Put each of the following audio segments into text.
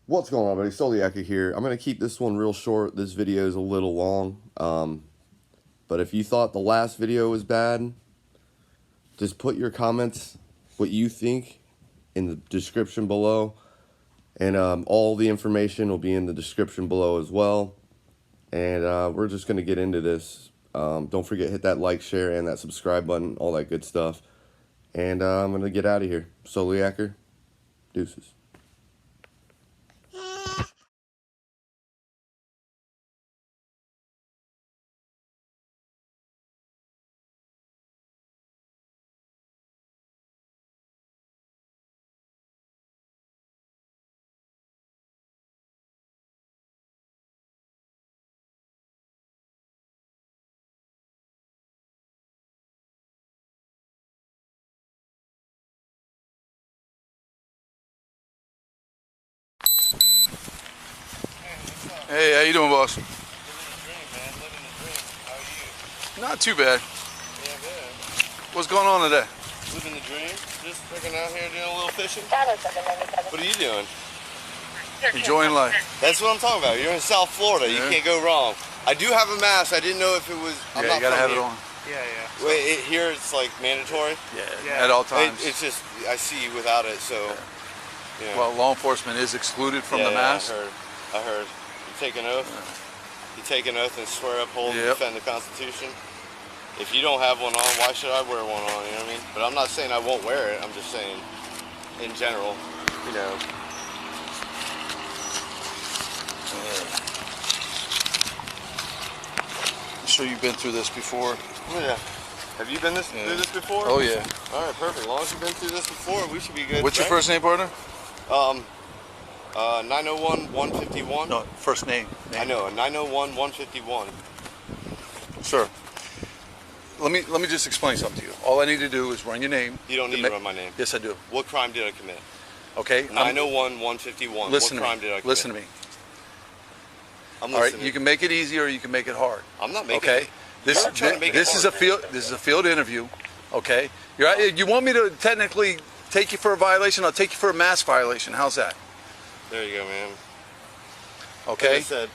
What's going on, buddy? Stoliaka here. I'm going to keep this one real short. This video is a little long. But if you thought the last video was bad, just put your comments, what you think, in the description below. And all the information will be in the description below as well. And we're just going to get into this. Don't forget, hit that like, share, and that subscribe button, all that good stuff. And I'm going to get out of here. Stoliaka, deuces. Hey, how you doing, boss? Living the dream, man. Living the dream. How are you? Not too bad. Yeah, good. What's going on today? Living the dream. Just freaking out here doing a little fishing. What are you doing? Enjoying life. That's what I'm talking about. You're in South Florida. You can't go wrong. I do have a mask. I didn't know if it was. I'm Yeah, not you gotta from have here. it on. Yeah. Wait, here it's like mandatory. Yeah, at all times. It's just I see you without it, so. Yeah. Well, law enforcement is excluded from the mask. I heard. You take an oath. You take an oath and swear uphold and defend the Constitution. If you don't have one on, why should I wear one on? You know what I mean? But I'm not saying I won't wear it. I'm just saying, in general, you know. I'm sure you've been through this before. Yeah. Have you been through this before? Oh yeah. All right, perfect. As long as you've been through this before, we should be good. What's your first name, partner? 901-151. No, first name. I know, 901-151. Sir, let me just explain something to you. All I need to do is run your name. You don't need to run my name. Yes, I do. What crime did I commit? Okay. 901-151. Listen what crime did I commit? Listen to me. I'm All listening. right, you can make it easy or you can make it hard. I'm not making it. This is a field interview. Okay. You want me to technically take you for a violation? I'll take you for a mask violation. How's that? There you go, man. Okay. Like I said,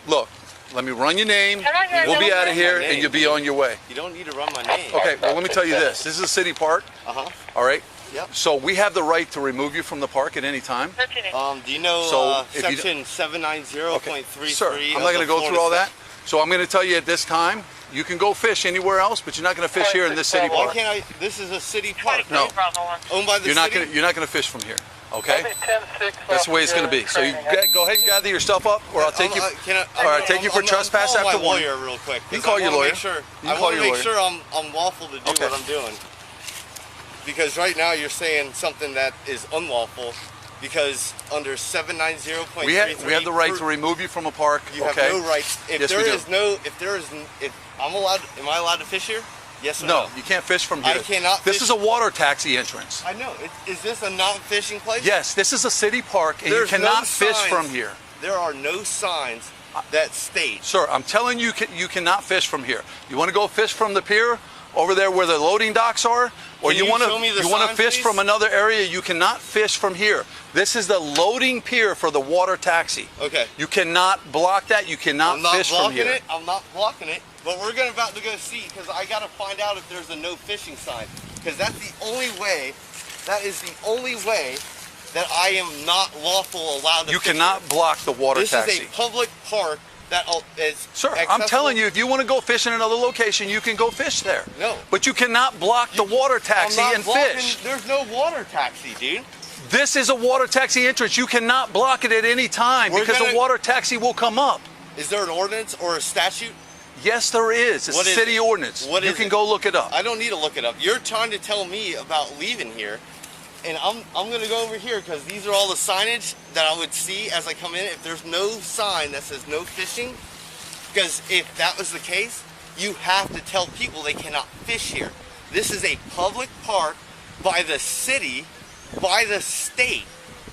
look, let me run your name. We'll be out of here and you'll be on your way. You don't need to run my name. Okay, well, let me tell you this. This is a city park. All right? Yep. So we have the right to remove you from the park at any time. Do you know section 790.33? Sir, I'm not going to go through all that. So I'm going to tell you at this time, you can go fish anywhere else, but you're not going to fish here in this city park. Why can't I? This is a city park. No. Owned by the city? You're not going to fish from here. Okay? That's the way it's going to be. So you go ahead and gather your stuff up, or I'll take you. All right, take you for trespass after one. Lawyer real quick. You can call your lawyer. I want to make sure I'm lawful to do what I'm doing. Because right now you're saying something that is unlawful. Because under 790.33, we have the right to remove you from a park. You have no rights. If yes, am I allowed to fish here? Yes or no? No, you can't fish from here. I cannot fish. This is a water taxi entrance. I know. Is this a non-fishing place? Yes, this is a city park, and you cannot fish from here. There are no signs that state. Sir, I'm telling you, you cannot fish from here. You want to go fish from the pier over there where the loading docks are, or you want to fish from another area? You cannot fish from here. This is the loading pier for the water taxi. Okay. You cannot block that. You cannot fish from here. I'm not blocking it. But we're about to go see, because I got to find out if there's a no fishing sign. Because that's the only way, that is the only way that I am not lawful allowed to fish. You cannot block the water taxi. This is a public park that is Sir, accessible. I'm telling you, if you want to go fish in another location, you can go fish there. No. But you cannot block the water taxi and fish. There's no water taxi, dude. This is a water taxi entrance. You cannot block it at any time because the water taxi will come up. Is there an ordinance or a statute? Yes, there is. It's a city ordinance. You can go look it up. I don't need to look it up. You're trying to tell me about leaving here, and I'm going to go over here because these are all the signage that I would see as I come in. If there's no sign that says no fishing, because if that was the case, you have to tell people they cannot fish here. This is a public park by the city, by the state.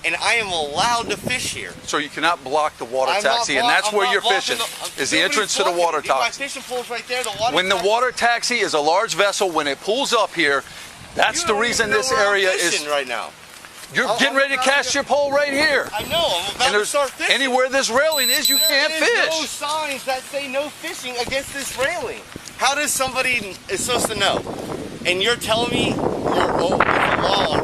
And I am allowed to fish here. So you cannot block the water taxi, and that's where you're fishing, is the entrance to the water taxi. My fishing pool's right there. When the water taxi is a large vessel, when it pulls up here, that's the reason this area is... right now. You're getting ready to cast your pole right here. I know. I'm about And to there's start fishing. anywhere this railing is, you can't There is fish. no signs that say no fishing against this railing. How does somebody is supposed to know? And you're telling me it's a law.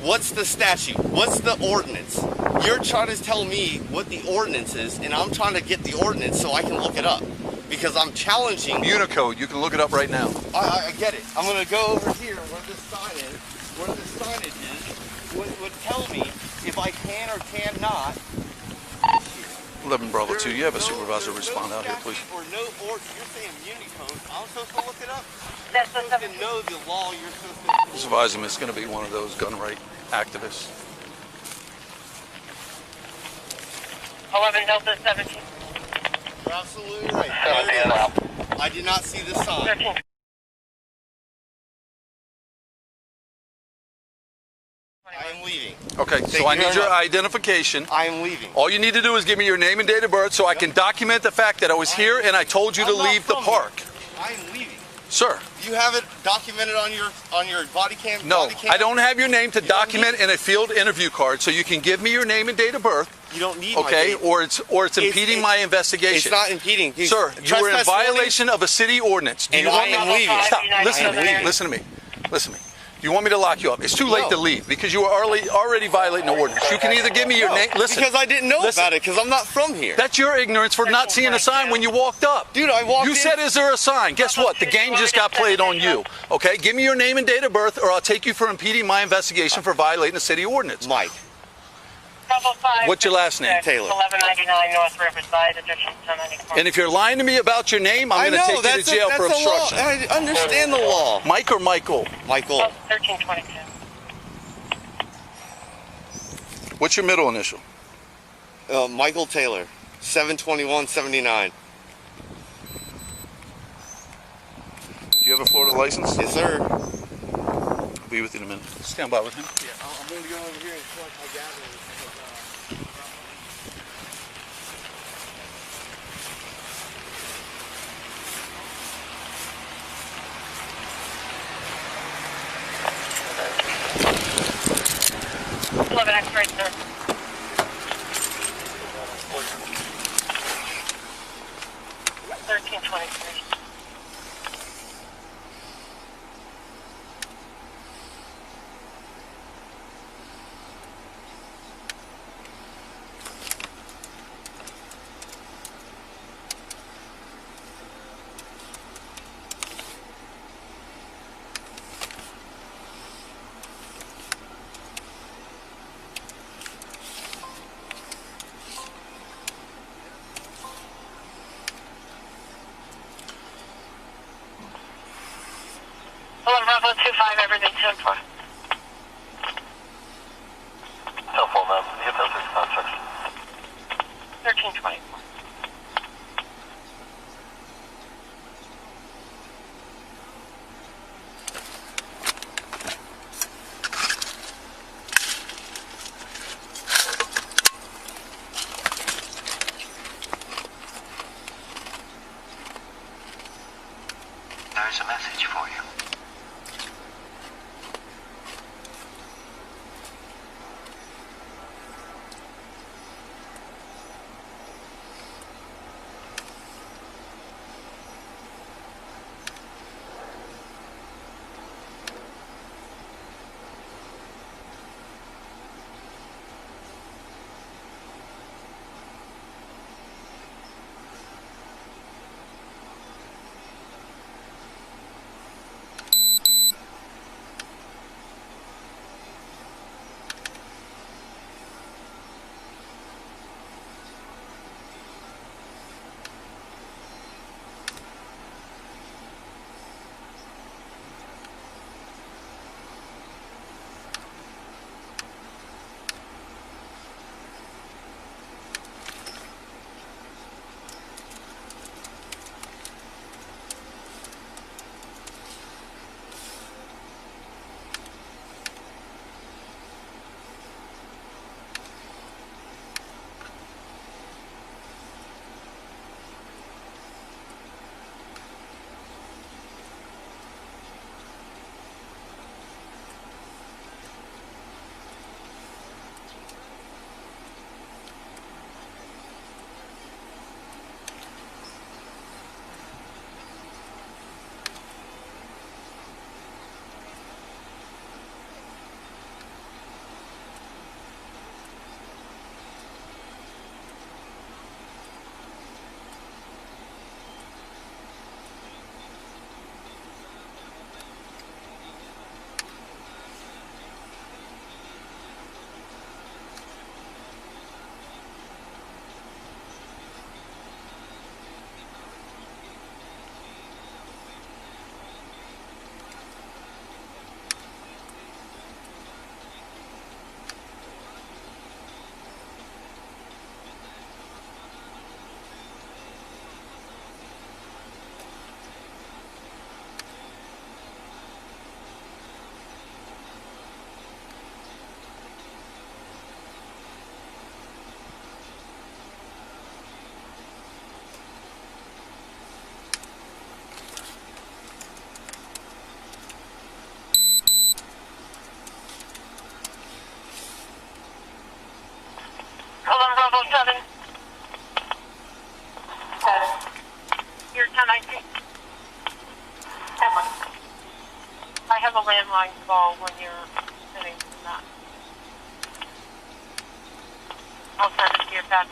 What's the statute? What's the ordinance? You're trying to tell me what the ordinance is, and I'm trying to get the ordinance so I can look it up. Because I'm challenging. Unicode, you can look it up right now. I get it. I'm going to go over here where this sign is, where the signage is, would tell me if I can or cannot. 11 Bravo 2, you have a supervisor respond out here, please. Or no order. You're saying Unicode. I'm supposed to look it up? You're supposed to know the law. You're supposed to. Just advise him it's going to be one of those gun right activists. 11 Delta 17. You're absolutely right. There it is. I did not see the sign. 13. I am leaving. Okay, so I need your identification. I am leaving. All you need to do is give me your name and date of birth so I can document the fact that I was here and I told you to leave the park. I am leaving. Sir. Do you have it documented on your body cam? No, body cam? I don't have your name to document in a field interview card, so you can give me your name and date of birth. You don't need my okay, date. or it's impeding my investigation. It's not impeding. Sir, you were in violation of a city ordinance. Do And you want I me am leaving. Stop. Listen I to am me. leaving. Listen to me. Listen to me. You want me to lock you up? It's too late to leave because you were already violating the ordinance. You can either give me your name. Listen. Because I didn't know about it because I'm not from here. That's your ignorance for not seeing a sign when you walked up. Dude, I walked in. You said, is there a sign? Guess what? The game just got played on you. Okay? Give me your name and date of birth or I'll take you for impeding my investigation for violating the city ordinance. Mike. What's your last name? Taylor. 1199 North Riverside, Detention 1094. And if you're lying to me about your name, I'm going to take you to jail for obstruction. I understand the law. Mike or Michael? Michael. 1322. What's your middle initial? Michael Taylor. 72179. Do you have a Florida license? Yes, sir. I'll be with you in a minute. Stand by with him. Yeah, I'm going to go over here and collect my gathering. X-ray, sir. 1323. Bravo 25, everything 10-4. Cell phone, the offensive construction. 1324. There's a message for you. blind fall when you're sitting in that. I'll send it to your dad.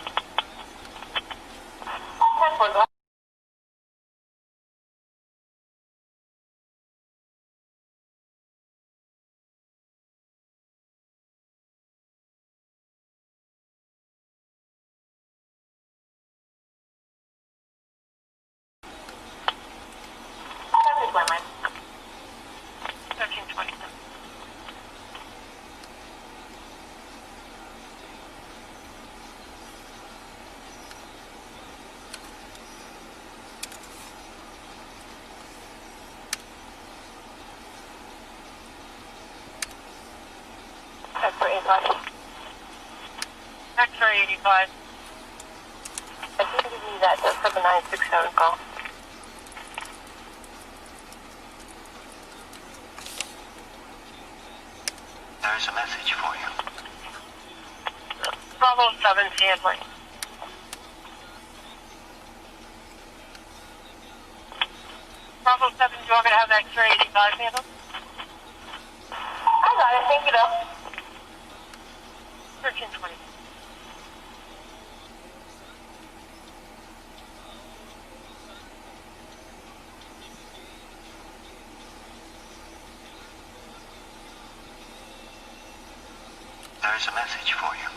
Women. 1320. X-ray 85. X-ray 85. I think give me that 7967 call. There's a message for you. Bravo 7 handling. Bravo 7, do you want me to have the X-ray 85 handled? I got it, thank you though. 1320. There's a message for you.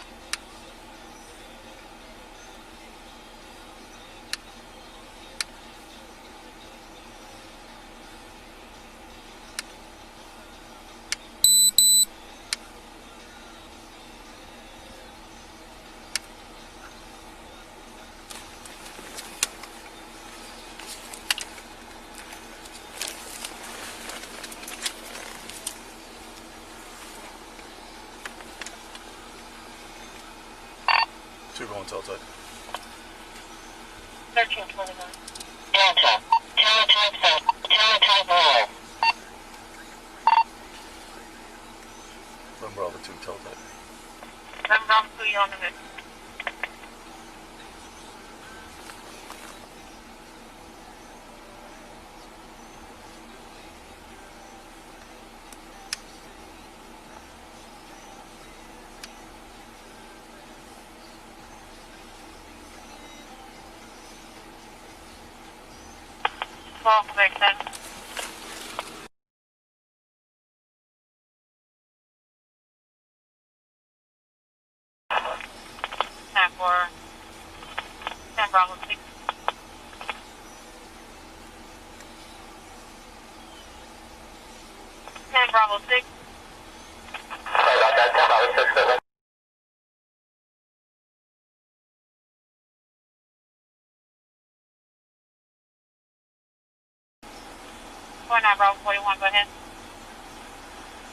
Two going tilted. 1329. Delta. Teletype zone. Teletype roll. Then Bravo 2 tilted. Then Bravo 2, you're on the mid. Well, makes sense. Time for 10 Bravo 6. 10 Bravo 6. Sorry about that. 10 Bravo 6. Going on Bravo 41, go ahead.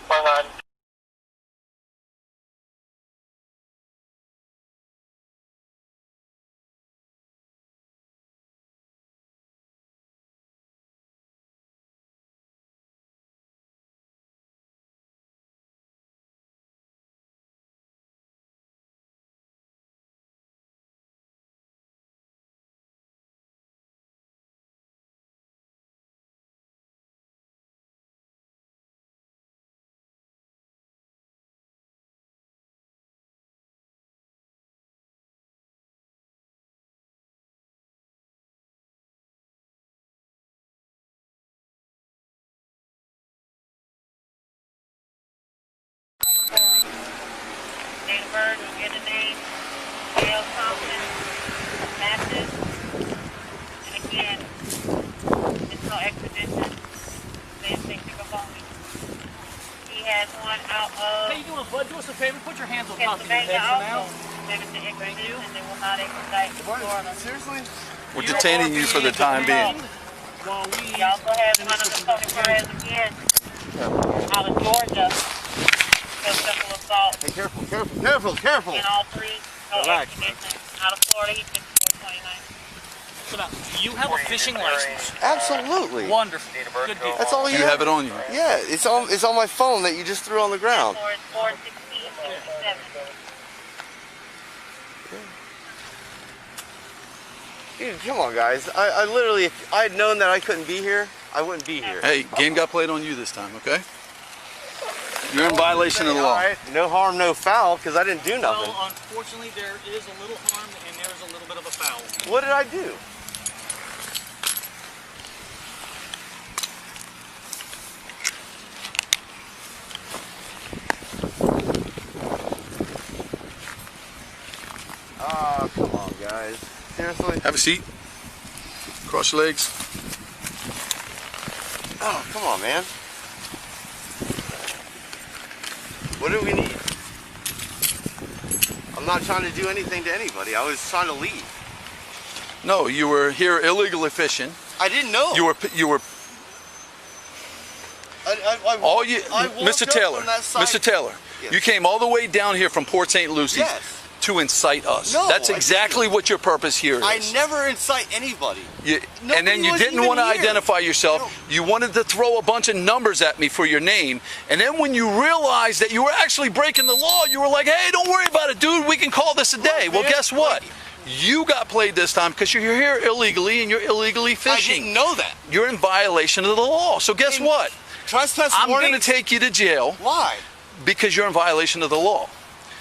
Going on. Date of birth, we'll get a name. Dale Thompson. Matches. And again, it's no expedition. Then take the phone. He has one out How of you doing, bud? Do us a favor. Put your hands on top of your Pennsylvania head for now. also. They're the expedition and they will not expedite to Florida. Seriously? We're detaining you for the time being. While we He also has one of the Tony Perez again. Out of Georgia. For simple assault. Hey, careful, careful, careful, careful. And all three, no Relax, expedition. Out of Florida, he's 5429. so now, do you have a fishing license? Absolutely. Wonderful. Good deal. That's all You have it on you. Yeah, it's on my phone that you just threw on the ground. Or it's 41657. Dude, come on, guys. I literally, if I had known that I couldn't be here, I wouldn't be here. Hey, game got played on you this time, okay? You're in violation of the law. All right, no harm, no foul, because I didn't do nothing. Well, unfortunately, there is a little harm and there's a little bit of a foul. What did I do? Oh, come on, guys. Seriously? Have a seat. Cross your legs. Oh, come on, man. What do we need? I'm not trying to do anything to anybody. I was trying to leave. No, you were here illegally fishing. I didn't know. You were. All you, I walked Mr. up Taylor, from that side. Mr. Taylor, Yes. you came all the way down here from Port St. Lucie Yes. to incite us. No, That's I exactly what your purpose here is. I never incite anybody. And then you was didn't even want to here. identify yourself. No. You wanted to throw a bunch of numbers at me for your name. And then when you realized that you were actually breaking the law, you were like, hey, don't worry about it, dude. We can call this a day. Look, Well, man, guess what? like- You got played this time because you're here illegally and you're illegally I fishing. didn't know that. You're in violation of the law. So guess And what? Trespass I'm warning. going to take you to jail Why? because you're in violation of the law.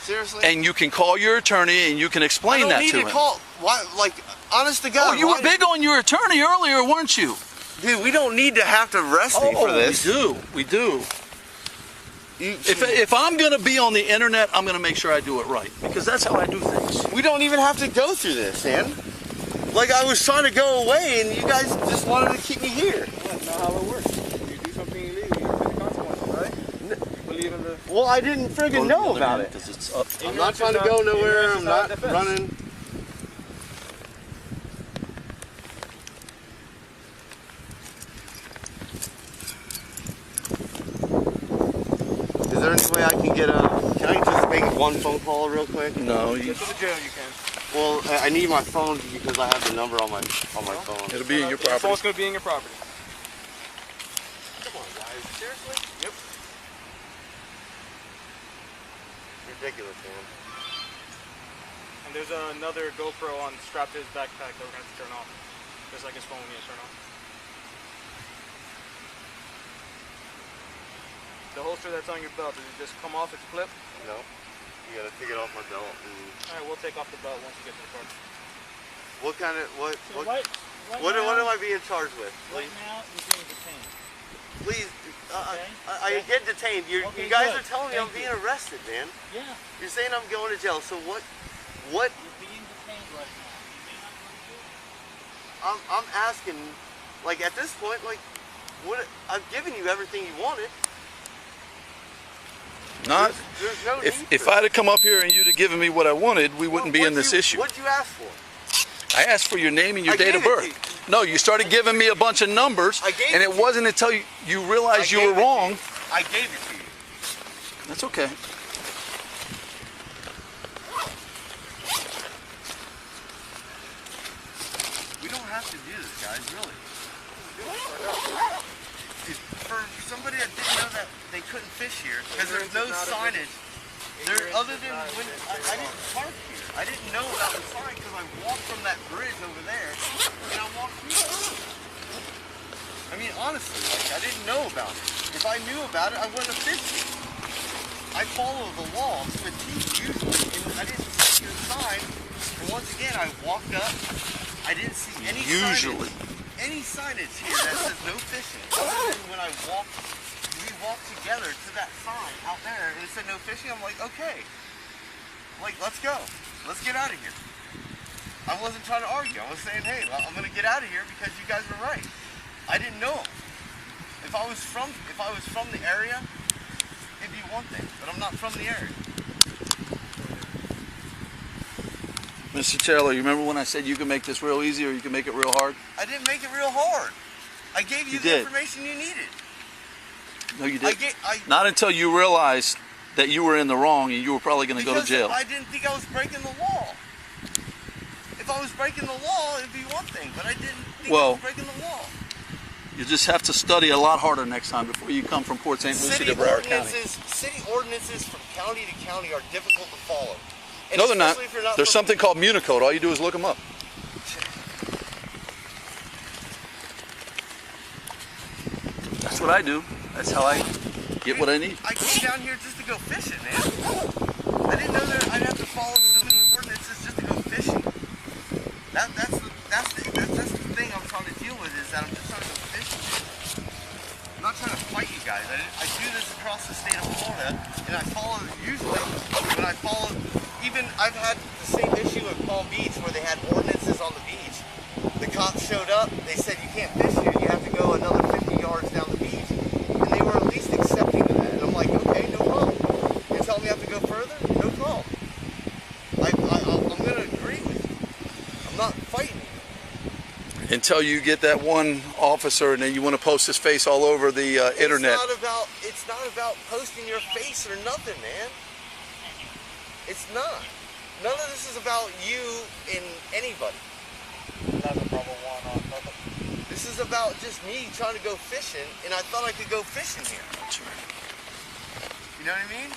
Seriously? And you can call your attorney and you can I explain don't that need to to him. call. Why? Like, honest to God. Oh, you were why- big on your attorney earlier, weren't you? Dude, we don't need to have to arrest me for this. We do. We do. If I'm going to be on the internet, I'm going to make sure I do it right because that's how I do things. We don't even have to go through this, man. Like, I was trying to go away, and you guys just wanted to keep me here. That's not how it works. You do something illegal, you pay the consequences, right? You believe in the... Well, I didn't friggin' know about it. Because it's up. I'm not trying to go nowhere. I'm not defense. running. Is there any way I can get a... Can I just make one phone call real quick? No, you, Get to the jail, you can. Well, I need my phone because I have the number on my phone. it'll be in your The property. phone's going to be in your property. Come on, guys. Seriously? Yep. Ridiculous, man. And there's another GoPro strapped to his backpack that we're going to have to turn off. Just like his phone we need to turn off. The holster that's on your belt, does it just come off its clip? No. You gotta take it off my belt. Alright, we'll take off the belt once we get to the park. What kind of what What am I being charged with? Right Please, now, you're being detained. please. Okay. I get detained. You Okay, guys good. are telling me I'm Thank being arrested, man. Yeah, You're saying I'm going to jail. So what? you're being detained right now. You may not go to jail. I'm asking. Like at this point, like, what? I've given you everything you wanted. Not. There's no need If for I'd have come up here and you'd have given me what I wanted, we wouldn't be in this issue. What'd you ask for? I asked for your name and your I date of gave it to birth. No, you started giving me a bunch of numbers, I gave and it it to wasn't until you realized I you gave were it to wrong. you. I gave it to you. That's okay. We don't have to do this, guys. Really. For somebody that didn't know that they couldn't fish here, because there's no signage. There, other than when I didn't park here. I didn't know about the sign because I walked from that bridge over there, and I walked through it. I mean, honestly, like, I didn't know about it. If I knew about it, I wouldn't have fished it. I follow the law to a T usually, and I didn't see the sign. And once again, I walked up. I didn't see any Usually. any signage here that says no fishing. Other than when we walked together to that sign out there and it said no fishing, I'm like, okay. Like, let's go. Let's get out of here. I wasn't trying to argue. I was saying, hey, I'm gonna get out of here because you guys were right. I didn't know. If I was from the area, it'd be one thing, but I'm not from the area. Mr. Taylor, you remember when I said you can make this real easy or you can make it real hard? I didn't make it real hard. I gave you You the did. information you needed. No, you didn't. I Not until you realized that you were in the wrong and you were probably going to go to because jail. I didn't think I was breaking the law. If I was breaking the law, it'd be one thing, but I didn't think I Well, was breaking the law. You just have to study a lot harder next time before you come from Port St. Lucie to Broward County. City ordinances from county to county are difficult to follow. And No, they're not. especially if you're There's from- something called Municode. All you do is look them up. That's what I do. That's how I get what I need. I came down here just to go fishing, man. I didn't know that I'd have to follow so many ordinances just to go fishing. That's the thing I'm trying to deal with, is that I'm just trying to go fishing. I'm not trying to fight you guys. I do this across the state of Florida, and I follow, usually when I follow, even I've had the same issue at Palm Beach where they had ordinances on the beach. The cops showed up, they said you can't fish here, you have to go another 50 yards down the beach. And they were at least accepting of that. And I'm like, okay, no problem. You're telling me I have to go further? No problem. I'm going to agree with you. I'm not fighting you. Until you get that one officer and then you want to post his face all over the internet. It's not about posting your face or nothing, man. It's not. None of this is about you and anybody. This is about just me trying to go fishing, and I thought I could go fishing here. You know what I mean?